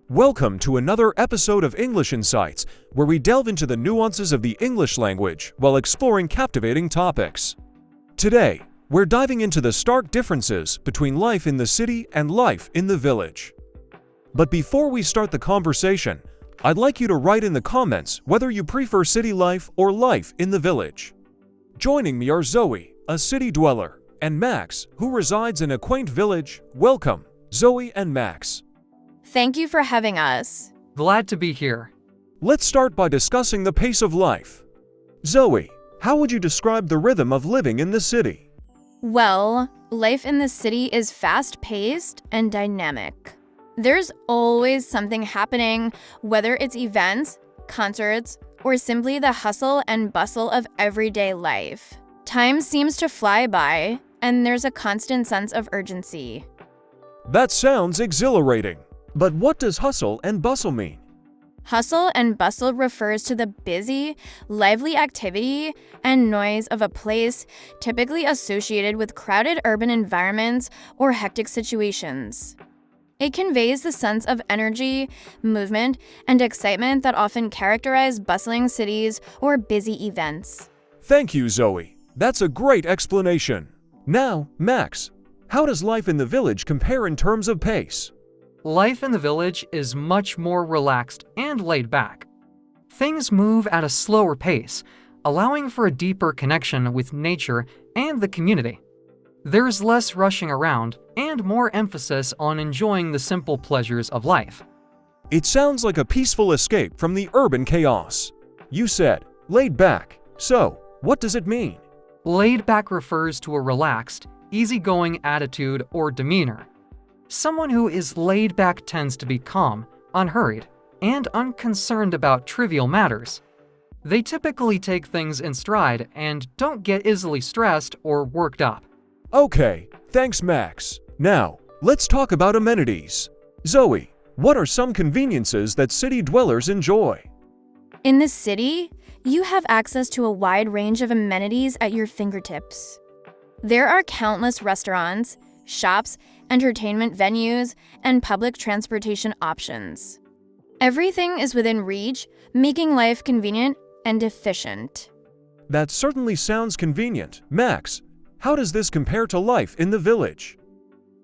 Welcome to another episode of English Insights, where we delve into the nuances of the English language while exploring captivating topics. Today, we're diving into the stark differences between life in the city and life in the village. But before we start the conversation, I'd like you to write in the comments whether you prefer city life or life in the village. Joining me are Zoe, a city dweller, and Max, who resides in a quaint village. Welcome, Zoe and Max. Thank you for having us. Glad to be here. Let's start by discussing the pace of life. Zoe, how would you describe the rhythm of living in the city? Well, life in the city is fast-paced and dynamic. There's always something happening, whether it's events, concerts, or simply the hustle and bustle of everyday life. Time seems to fly by, and there's a constant sense of urgency. That sounds exhilarating. But what does hustle and bustle mean? Hustle and bustle refers to the busy, lively activity and noise of a place typically associated with crowded urban environments or hectic situations. It conveys the sense of energy, movement, and excitement that often characterize bustling cities or busy events. Thank you, Zoe. That's a great explanation. Now, Max, how does life in the village compare in terms of pace? Life in the village is much more relaxed and laid back. Things move at a slower pace, allowing for a deeper connection with nature and the community. There's less rushing around and more emphasis on enjoying the simple pleasures of life. It sounds like a peaceful escape from the urban chaos. You said, laid back. So, what does it mean? Laid back refers to a relaxed, easygoing attitude or demeanor. Someone who is laid back tends to be calm, unhurried, and unconcerned about trivial matters. They typically take things in stride and don't get easily stressed or worked up. Okay, thanks, Max. Now, let's talk about amenities. Zoe, what are some conveniences that city dwellers enjoy? In the city, you have access to a wide range of amenities at your fingertips. There are countless restaurants, shops, entertainment venues, and public transportation options. Everything is within reach, making life convenient and efficient. That certainly sounds convenient. Max, how does this compare to life in the village?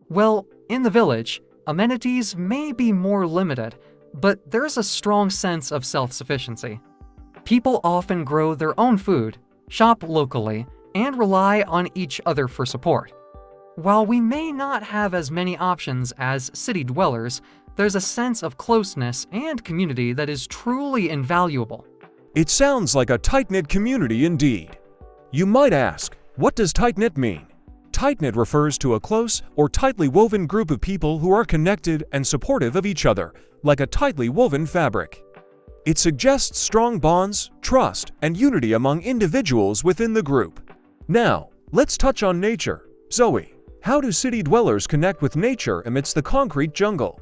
Well, in the village, amenities may be more limited, but there's a strong sense of self-sufficiency. People often grow their own food, shop locally, and rely on each other for support. While we may not have as many options as city dwellers, there's a sense of closeness and community that is truly invaluable. It sounds like a tight-knit community indeed. You might ask, what does tight-knit mean? Tight-knit refers to a close or tightly woven group of people who are connected and supportive of each other, like a tightly woven fabric. It suggests strong bonds, trust, and unity among individuals within the group. Now, let's touch on nature. Zoe, how do city dwellers connect with nature amidst the concrete jungle?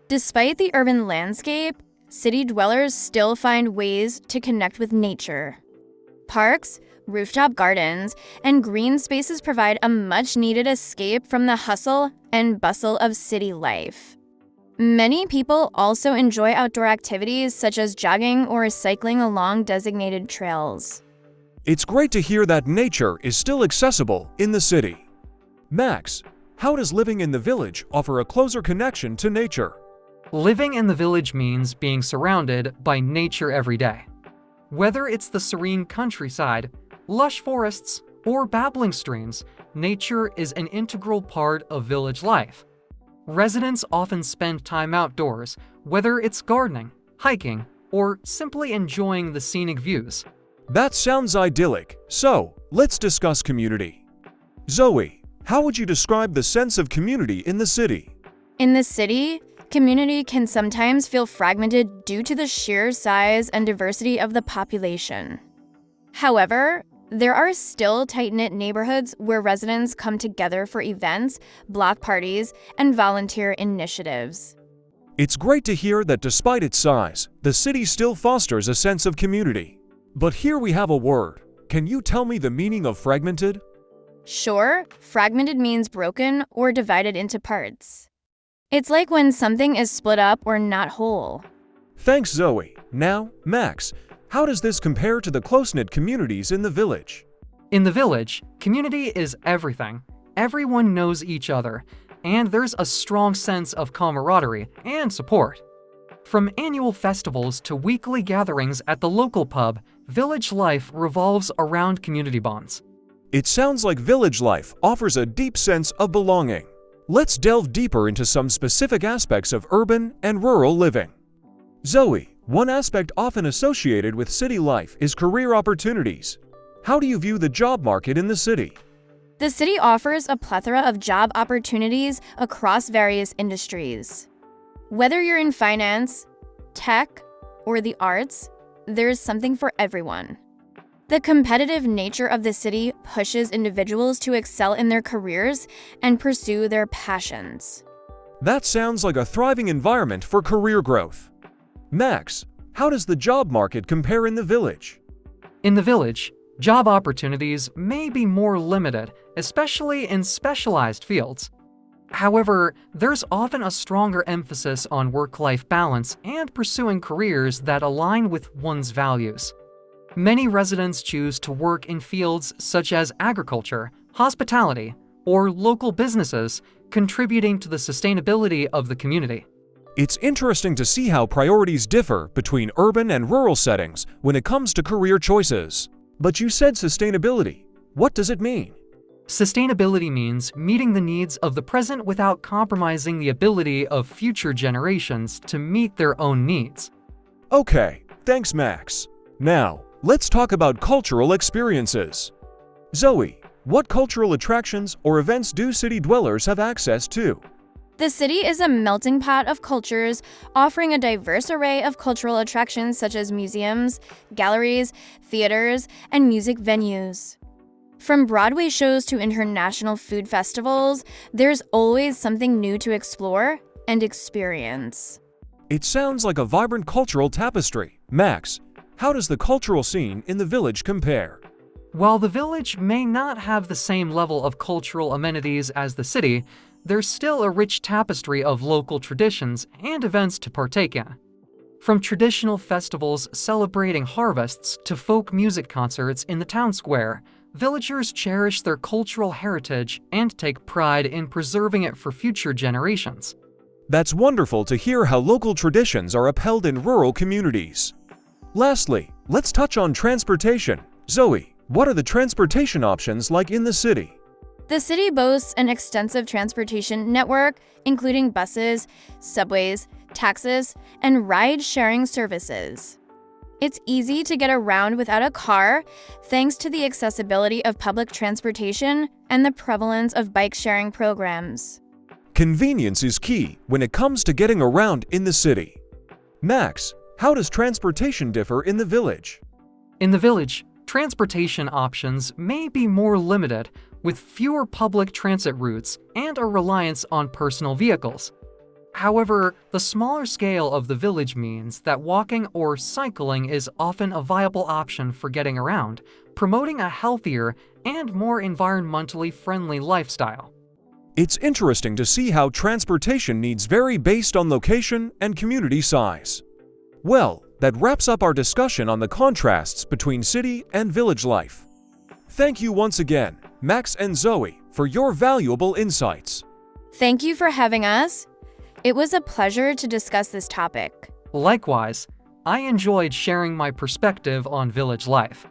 Despite the urban landscape, city dwellers still find ways to connect with nature. Parks, rooftop gardens, and green spaces provide a much-needed escape from the hustle and bustle of city life. Many people also enjoy outdoor activities such as jogging or cycling along designated trails. It's great to hear that nature is still accessible in the city. Max, how does living in the village offer a closer connection to nature? Living in the village means being surrounded by nature every day. Whether it's the serene countryside, lush forests, or babbling streams, nature is an integral part of village life. Residents often spend time outdoors, whether it's gardening, hiking, or simply enjoying the scenic views. That sounds idyllic. So, let's discuss community. Zoe, how would you describe the sense of community in the city? In the city, community can sometimes feel fragmented due to the sheer size and diversity of the population. However, there are still tight-knit neighborhoods where residents come together for events, block parties, and volunteer initiatives. It's great to hear that despite its size, the city still fosters a sense of community. But here we have a word. Can you tell me the meaning of fragmented? Sure, fragmented means broken or divided into parts. It's like when something is split up or not whole. Thanks, Zoe. Now, Max, how does this compare to the close-knit communities in the village? In the village, community is everything. Everyone knows each other, and there's a strong sense of camaraderie and support. From annual festivals to weekly gatherings at the local pub, village life revolves around community bonds. It sounds like village life offers a deep sense of belonging. Let's delve deeper into some specific aspects of urban and rural living. Zoe, one aspect often associated with city life is career opportunities. How do you view the job market in the city? The city offers a plethora of job opportunities across various industries. Whether you're in finance, tech, or the arts, there's something for everyone. The competitive nature of the city pushes individuals to excel in their careers and pursue their passions. That sounds like a thriving environment for career growth. Max, how does the job market compare in the village? In the village, job opportunities may be more limited, especially in specialized fields. However, there's often a stronger emphasis on work-life balance and pursuing careers that align with one's values. Many residents choose to work in fields such as agriculture, hospitality, or local businesses, contributing to the sustainability of the community. It's interesting to see how priorities differ between urban and rural settings when it comes to career choices. But you said sustainability. What does it mean? Sustainability means meeting the needs of the present without compromising the ability of future generations to meet their own needs. Okay, thanks, Max. Now, let's talk about cultural experiences. Zoe, what cultural attractions or events do city dwellers have access to? The city is a melting pot of cultures, offering a diverse array of cultural attractions such as museums, galleries, theaters, and music venues. From Broadway shows to international food festivals, there's always something new to explore and experience. It sounds like a vibrant cultural tapestry. Max, how does the cultural scene in the village compare? While the village may not have the same level of cultural amenities as the city, there's still a rich tapestry of local traditions and events to partake in. From traditional festivals celebrating harvests to folk music concerts in the town square, villagers cherish their cultural heritage and take pride in preserving it for future generations. That's wonderful to hear how local traditions are upheld in rural communities. Lastly, let's touch on transportation. Zoe, what are the transportation options like in the city? The city boasts an extensive transportation network, including buses, subways, taxis, and ride-sharing services. It's easy to get around without a car, thanks to the accessibility of public transportation and the prevalence of bike-sharing programs. Convenience is key when it comes to getting around in the city. Max, how does transportation differ in the village? In the village, transportation options may be more limited, with fewer public transit routes and a reliance on personal vehicles. However, the smaller scale of the village means that walking or cycling is often a viable option for getting around, promoting a healthier and more environmentally friendly lifestyle. It's interesting to see how transportation needs vary based on location and community size. Well, that wraps up our discussion on the contrasts between city and village life. Thank you once again, Max and Zoe, for your valuable insights. Thank you for having us. It was a pleasure to discuss this topic. Likewise, I enjoyed sharing my perspective on village life.